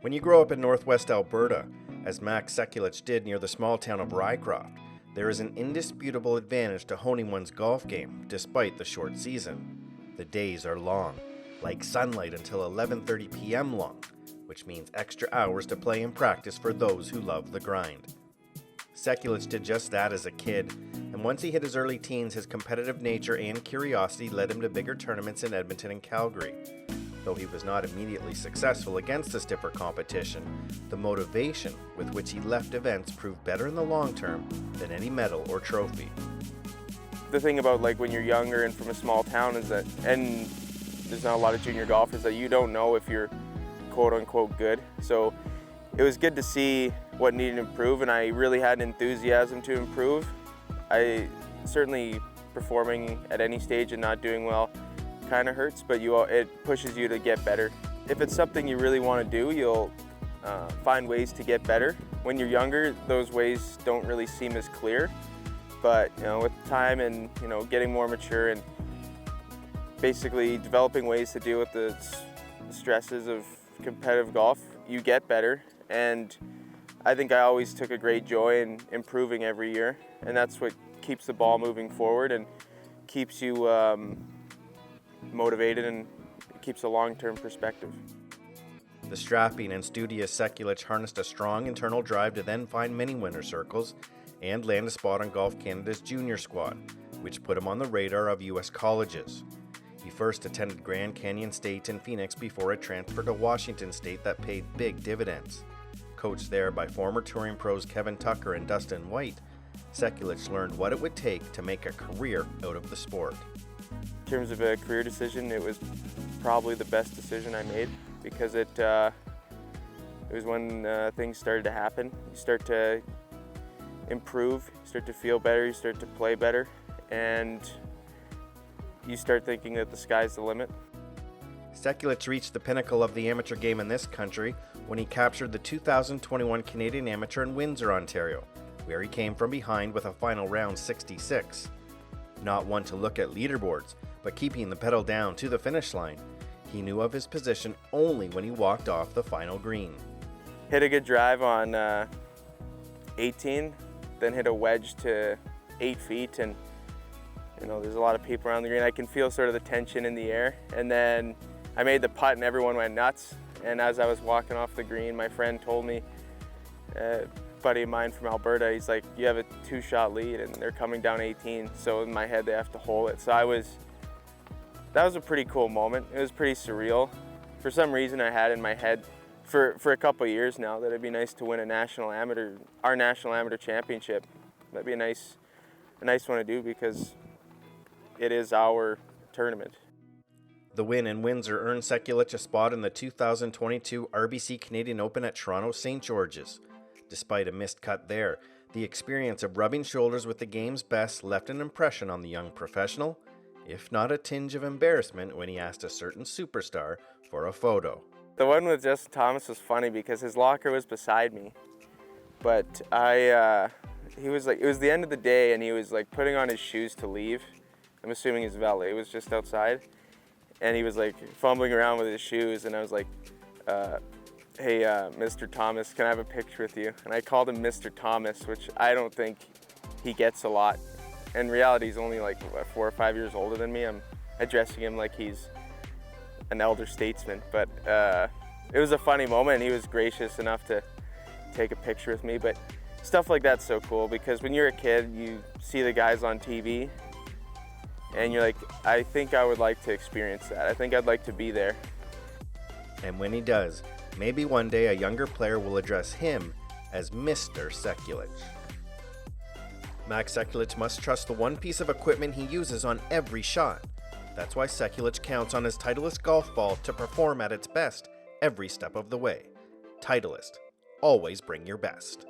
When you grow up in northwest Alberta, as Max Sekulic did near the small town of Rycroft, there is an indisputable advantage to honing one's golf game despite the short season. The days are long, like sunlight until 11:30 p.m. long, which means extra hours to play and practice for those who love the grind. Sekulic did just that as a kid, and once he hit his early teens, his competitive nature and curiosity led him to bigger tournaments in Edmonton and Calgary. Though he was not immediately successful against the stiffer competition, the motivation with which he left events proved better in the long term than any medal or trophy. The thing about when you're younger and from a small town is that, and there's not a lot of junior golf, is that you don't know if you're quote unquote good. So it was good to see what needed to improve, and I really had an enthusiasm to improve. I certainly performing at any stage and not doing well kind of hurts, but it pushes you to get better. If it's something you really want to do, you'll find ways to get better. When you're younger, those ways don't really seem as clear, but with time and getting more mature and basically developing ways to deal with the stresses of competitive golf, you get better. And I think I always took a great joy in improving every year, and that's what keeps the ball moving forward and keeps you motivated and keeps a long-term perspective. The strapping and studious Sekulic harnessed a strong internal drive to then find many winner circles and land a spot on Golf Canada's junior squad, which put him on the radar of U.S. colleges. He first attended Grand Canyon State in Phoenix before a transfer to Washington State that paid big dividends. Coached there by former touring pros Kevin Tucker and Dustin White, Sekulic learned what it would take to make a career out of the sport. In terms of a career decision, it was probably the best decision I made because it was when things started to happen. You start to improve, you start to feel better, you start to play better, and you start thinking that the sky's the limit. Sekulic reached the pinnacle of the amateur game in this country when he captured the 2021 Canadian Amateur in Windsor, Ontario, where he came from behind with a final round 66. Not one to look at leaderboards, but keeping the pedal down to the finish line, he knew of his position only when he walked off the final green. Hit a good drive on 18, then hit a wedge to 8 feet, and there's a lot of people around the green. I can feel sort of the tension in the air, and then I made the putt and everyone went nuts. And as I was walking off the green, my friend told me, a buddy of mine from Alberta, he's like, you have a 2-shot lead and they're coming down 18, so in my head they have to hole it. So that was a pretty cool moment. It was pretty surreal. For some reason I had in my head for a couple of years now that it'd be nice to win our national amateur championship. That'd be a nice one to do because it is our tournament. The win in Windsor earned Sekulic a spot in the 2022 RBC Canadian Open at Toronto St. George's. Despite a missed cut there, the experience of rubbing shoulders with the game's best left an impression on the young professional, if not a tinge of embarrassment when he asked a certain superstar for a photo. The one with Justin Thomas was funny because his locker was beside me, but it was the end of the day and he was putting on his shoes to leave. I'm assuming his valet was just outside, and he was fumbling around with his shoes, and I was like, hey, Mr. Thomas, can I have a picture with you? And I called him Mr. Thomas, which I don't think he gets a lot. In reality, he's only 4 or 5 years older than me. I'm addressing him like he's an elder statesman. But it was a funny moment, and he was gracious enough to take a picture with me. But stuff like that's so cool because when you're a kid, you see the guys on TV, and you're like, I think I would like to experience that. I think I'd like to be there. And when he does, maybe one day a younger player will address him as Mr. Sekulic. Max Sekulic must trust the one piece of equipment he uses on every shot. That's why Sekulic counts on his Titleist golf ball to perform at its best every step of the way. Titleist. Always bring your best.